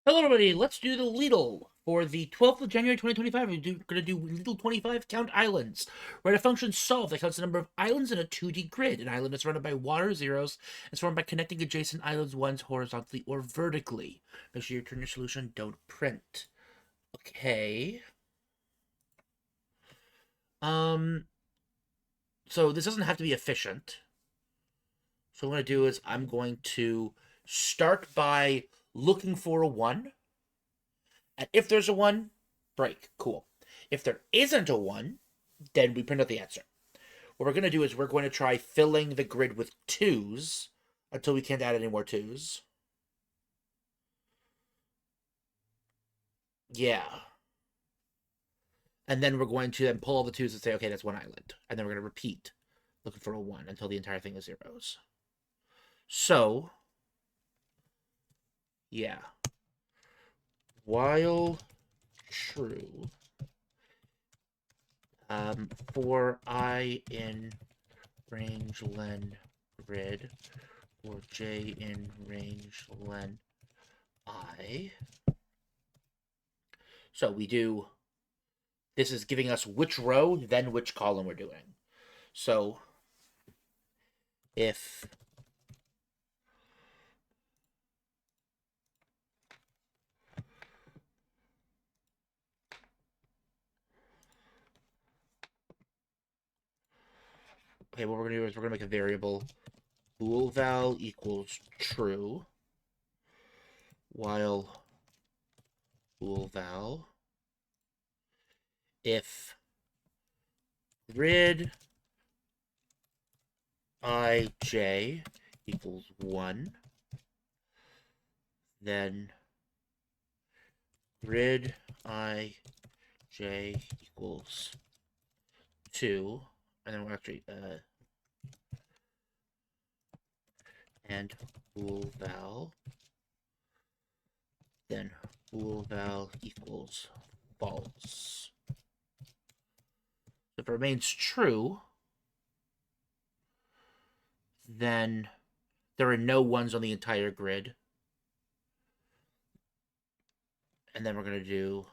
Hello, everybody. Let's do the Leetle for the 12th of January 2025. We're going to do Leetle 25 count islands. Write a function solve that counts the number of islands in a 2D grid. An island is surrounded by water zeros and surrounded by connecting adjacent islands ones horizontally or vertically. Make sure you turn your solution, don't print. Okay. So this doesn't have to be efficient. So what I'm going to do is I'm going to start by looking for a 1. And if there's a 1, break. Cool. If there isn't a 1, then we print out the answer. What we're going to do is we're going to try filling the grid with 2s until we can't add any more 2s. Yeah. And then we're going to then pull all the 2s and say, okay, that's one island. And then we're going to repeat looking for a 1 until the entire thing is zeros. So, yeah. While true, for I in range len grid, or j in range len I. So we do, this is giving us which row, then which column we're doing. So if okay, what we're gonna do is we're gonna make a variable bool val equals true, while bool val if grid ij equals 1, then grid ij equals 2, and then we'll actually and bool val, then bool val equals false. If it remains true, then there are no 1s on the entire grid. And then we're going to do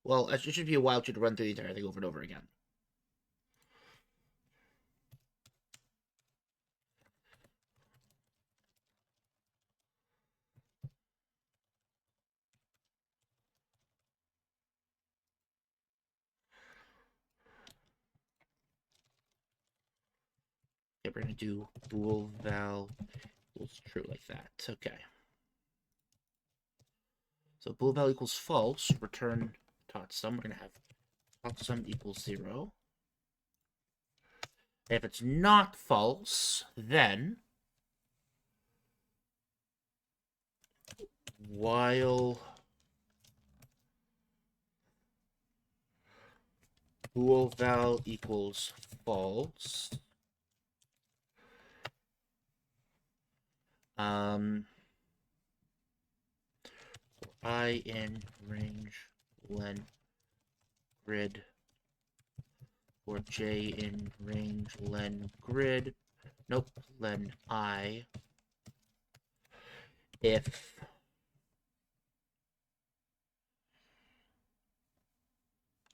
well, it should be a while to run through the entire thing over and over again. Okay, we're going to do bool val equals true like that. Okay. So bool val equals false, return tot sum. We're going to have tot sum equals 0. And if it's not false, then while bool val equals false, I in range len grid, or j in range len grid, nope, len I, if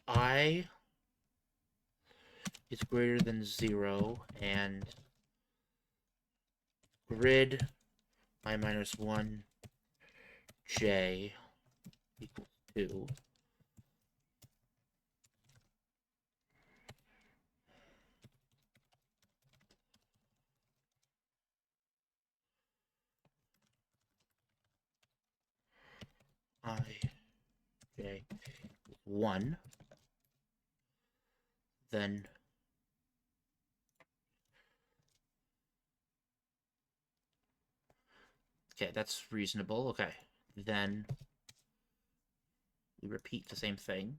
I is greater than 0 and grid I minus 1 j equals 2, I j 1, then okay, that's reasonable. Okay, then we repeat the same thing.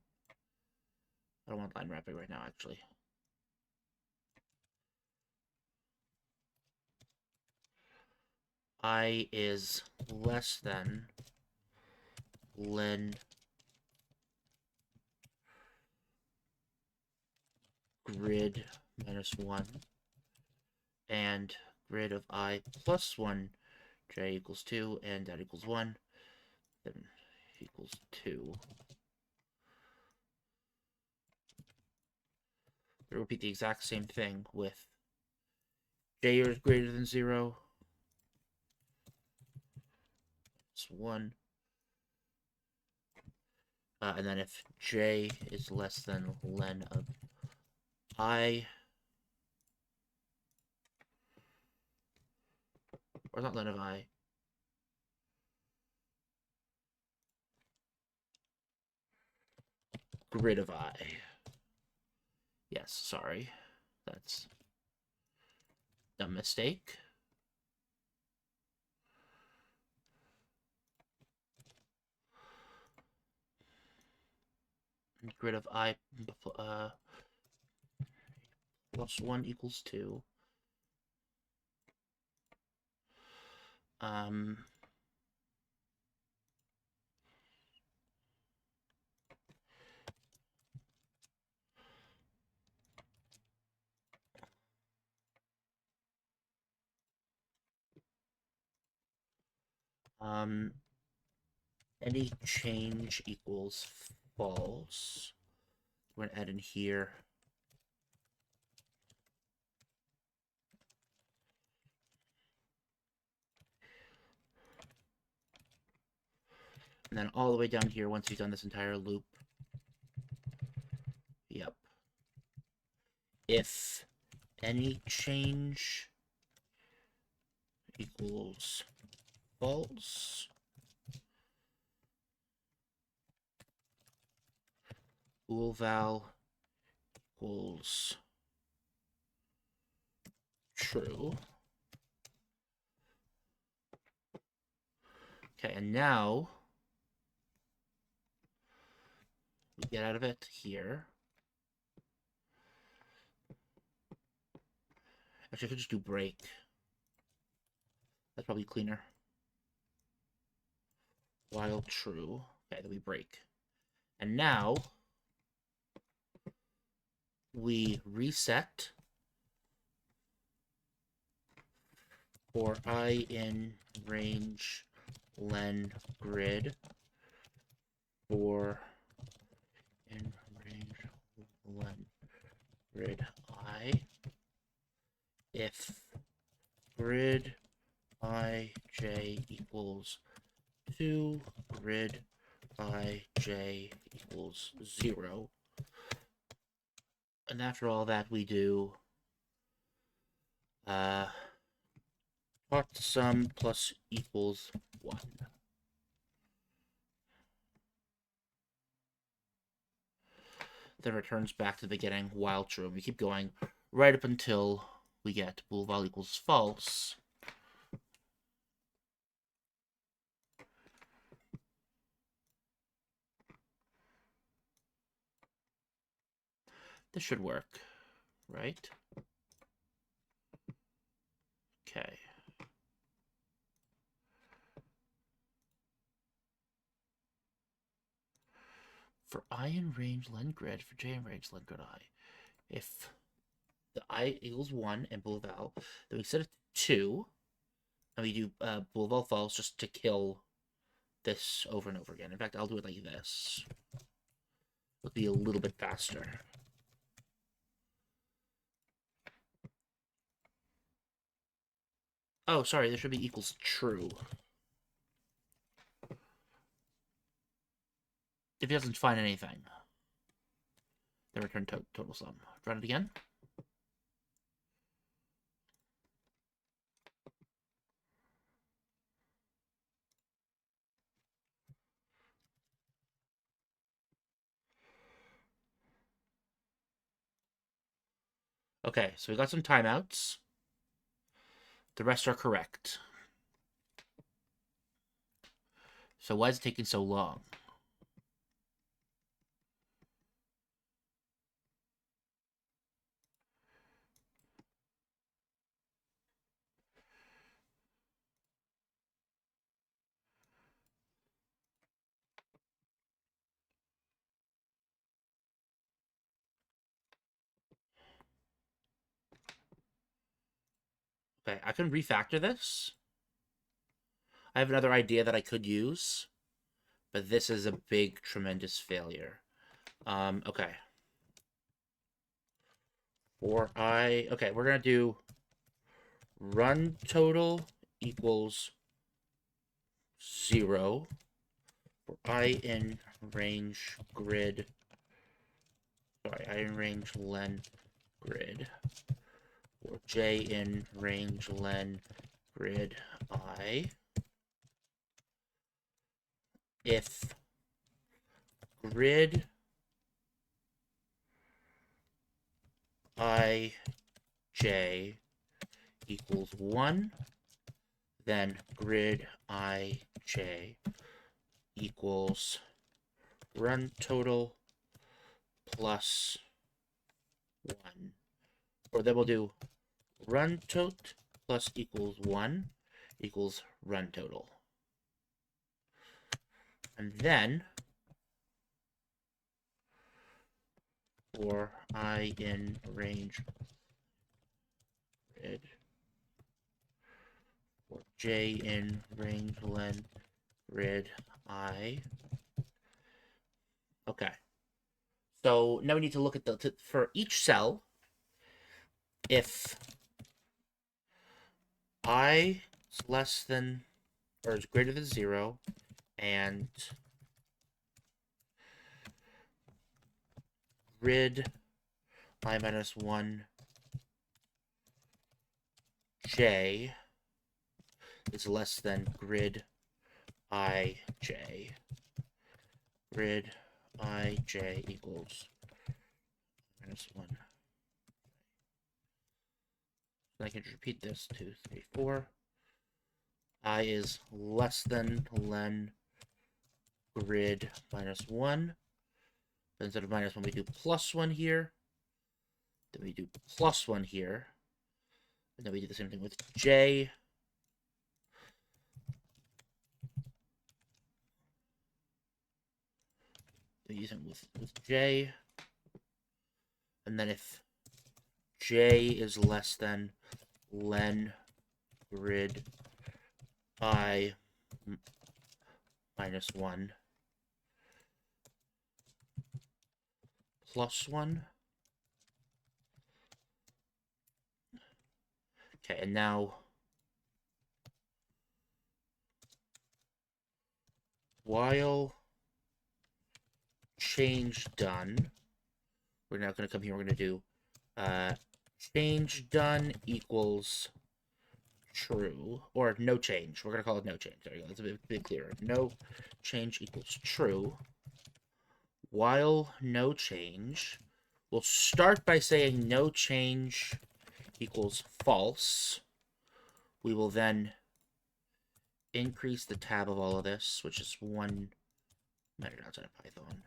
I don't want line wrapping right now, actually. I is less than len grid minus 1 and grid of I plus 1, j equals 2, and that equals 1, then equals 2. We'll repeat the exact same thing with j is greater than 0. It's 1. And then if j is less than len of I, or not len of I, grid of I. Yes, sorry. That's a mistake. Grid of I plus 1 equals 2. Any change equals false. We're going to add in here. And then all the way down here, once he's done this entire loop. Yep. If any change equals false, bool val equals true. Okay, and now we get out of it here. Actually, I could just do break. That's probably cleaner. While true. Okay, then we break. And now we reset for I in range len grid for in range len grid I if grid ij equals 2, grid ij equals 0. And after all that, we do part sum plus equals 1. Then returns back to the beginning while true. We keep going right up until we get bool val equals false. This should work, right? Okay. For I in range len grid, for j in range len grid I, if the I equals 1 and bool val, then we set it to 2, and we do bool val false just to kill this over and over again. In fact, I'll do it like this. It'll be a little bit faster. Oh, sorry, there should be equals true. If he doesn't find anything, then return total sum. Run it again. Okay, so we got some timeouts. The rest are correct. So why is it taking so long? Okay, I can refactor this. I have another idea that I could use, but this is a big, tremendous failure. Okay. Okay, we're gonna do run total equals 0 for I in range grid. Sorry, I in range len grid, or j in range len grid I, if grid I j equals 1, then grid I j equals run total plus 1. Or then we'll do run tot plus equals 1 equals run total. And then for I in range grid, for j in range len grid I. Okay. So now we need to look at for each cell, if I is less than or is greater than 0 and grid I minus 1 j is less than grid I j. Grid I j equals minus 1. I can repeat this, 2, 3, 4. I is less than len grid minus 1. But instead of minus 1, we do plus 1 here. Then we do plus 1 here. And then we do the same thing with j. We use it with j. And then if j is less than len grid I minus 1 plus 1. Okay, and now while change done, we're now going to come here, we're going to do change done equals true, or no change. We're going to call it no change. There you go. That's a bit clearer. No change equals true. While no change, we'll start by saying no change equals false. We will then increase the tab of all of this, which is 1 measured outside of Python.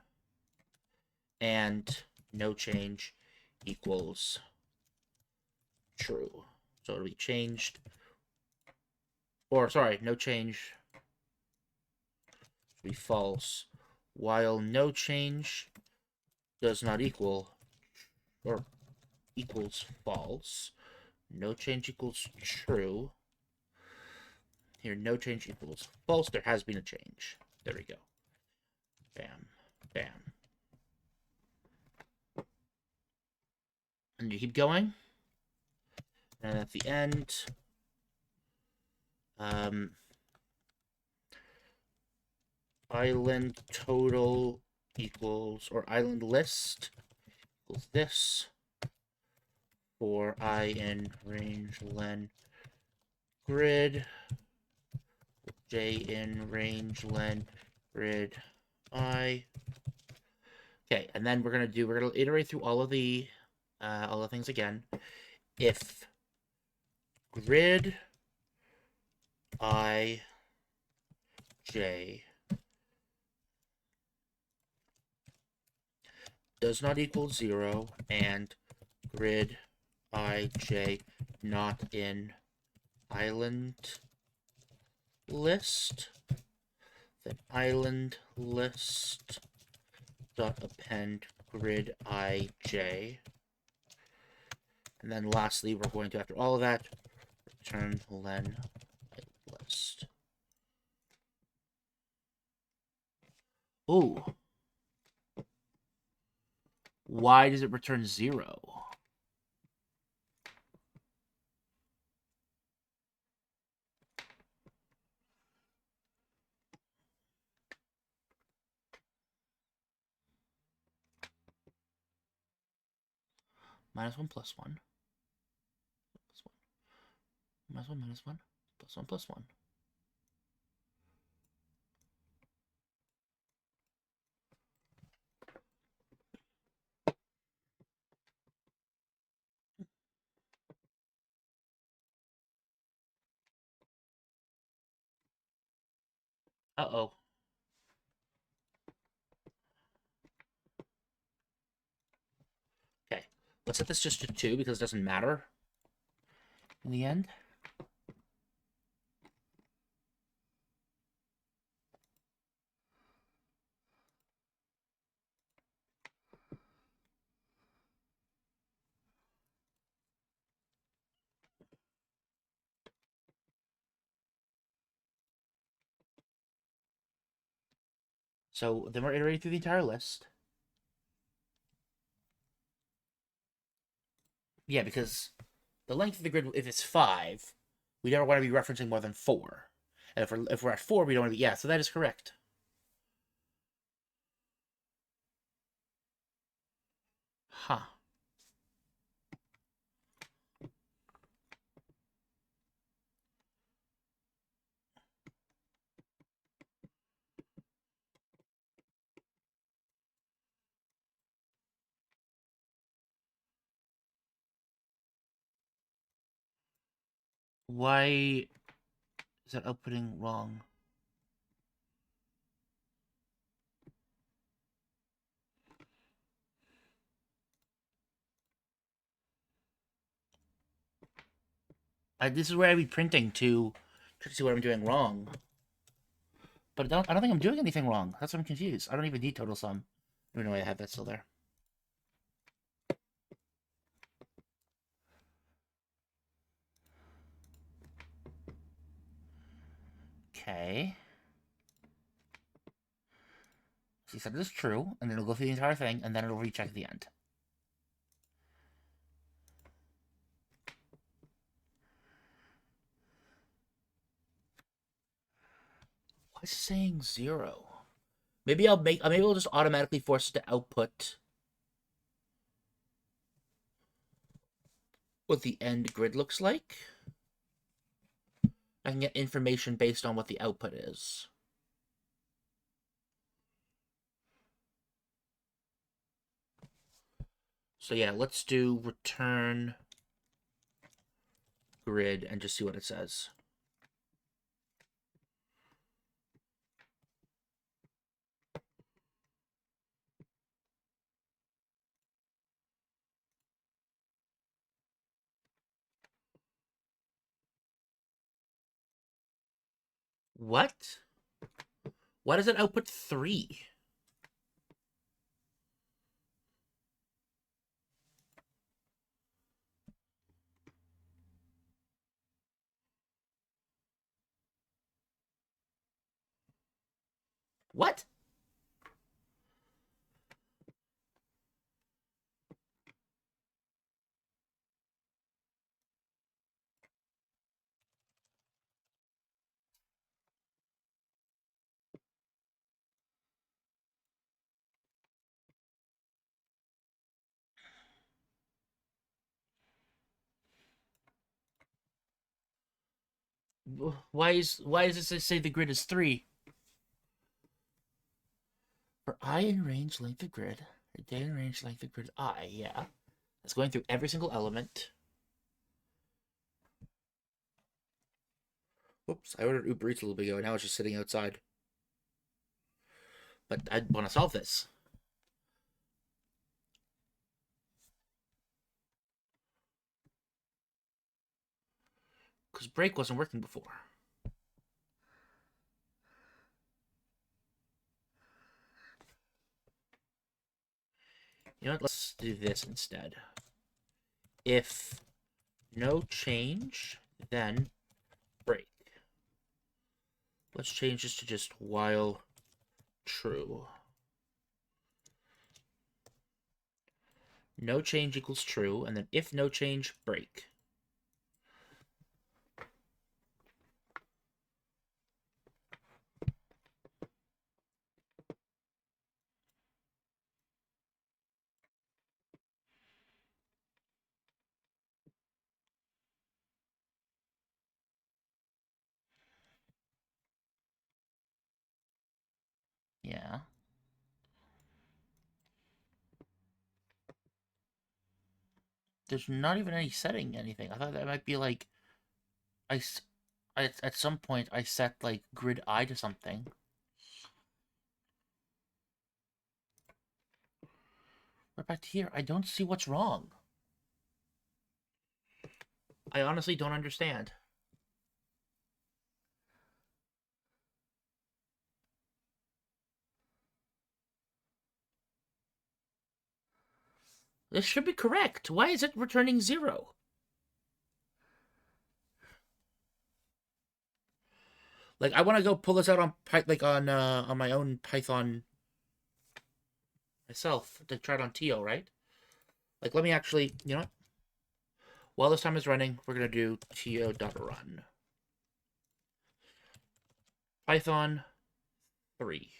And no change equals true. So it'll be changed. Or, sorry, no change will be false. While no change does not equal, or equals false. No change equals true. Here, no change equals false. There has been a change. There we go. Bam. Bam. And you keep going. And at the end, island total equals, or island list equals this for I in range len grid, j in range len grid I. Okay, and then we're gonna iterate through all the things again. If grid I j does not equal 0 and grid I j not in island list, then island list dot append grid I j. And then lastly, we're going to, after all of that, return len list. Ooh. Why does it return 0? -1 plus 1. Plus 1. -1 minus 1. Plus 1 plus 1. Uh-oh. Okay. Let's set this just to 2 because it doesn't matter in the end. So then we're iterating through the entire list. Yeah, because the length of the grid, if it's 5, we never want to be referencing more than 4. And if we're at 4, we don't want to be... Yeah, so that is correct. Huh. Why is that outputting wrong? This is where I'd be printing to see what I'm doing wrong. But I don't think I'm doing anything wrong. That's why I'm confused. I don't even need total sum. I don't know why I have that still there. Okay. So you said it is true, and then it'll go through the entire thing, and then it'll recheck at the end. Why is it saying 0? Maybe maybe I'll just automatically force it to output what the end grid looks like. I can get information based on what the output is. So yeah, let's do return grid and just see what it says. What? Why does it output 3? What? Why does it say the grid is 3? For I in range length of grid, or day in range length of grid I, yeah. It's going through every single element. Oops, I ordered Uber Eats a little bit ago, and now it's just sitting outside. But I want to solve this. Because break wasn't working before. You know what? Let's do this instead. If no change then break. Let's change this to just while true. No change equals true, and then if no change, break. Yeah. There's not even any setting anything. I thought that might be like I at some point I set like grid I to something. But back to here, I don't see what's wrong. I honestly don't understand. This should be correct. Why is it returning 0? Like, I want to go pull this out on on my own Python myself to try it on TO, right? Like, let me actually, you know what? While this time is running, we're gonna do to.run Python 3.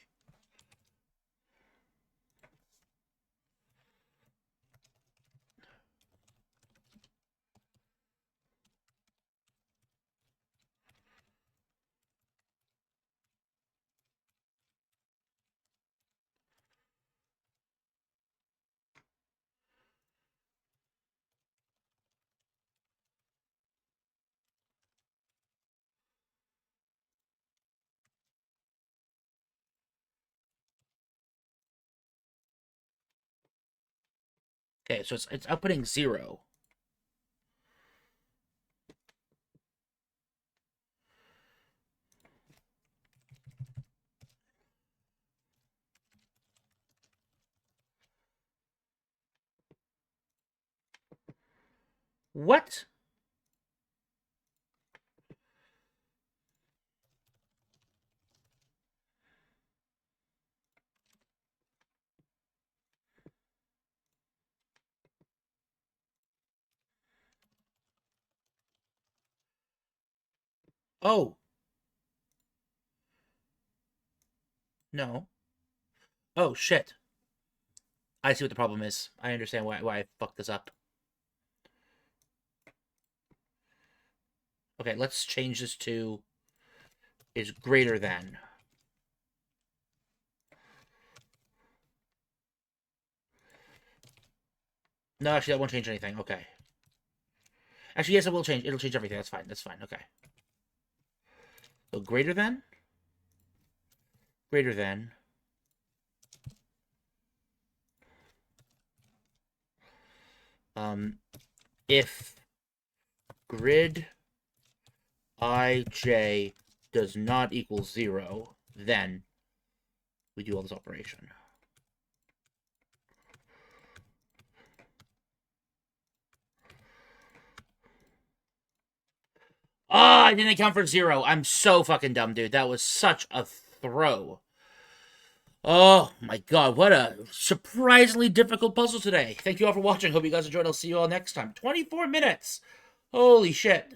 Okay, so it's outputting 0. What? Oh, no. Oh, shit. I see what the problem is. I understand why I fucked this up. Okay, let's change this to is greater than. No, actually, that won't change anything. Okay. Actually, yes, it will change. It'll change everything. That's fine. That's fine. Okay. So greater than? Greater than. If grid ij does not equal 0, then we do all this operation. Ah, I didn't account for 0. I'm so fucking dumb, dude. That was such a throw. Oh my god, what a surprisingly difficult puzzle today. Thank you all for watching. Hope you guys enjoyed. I'll see you all next time. 24 minutes. Holy shit.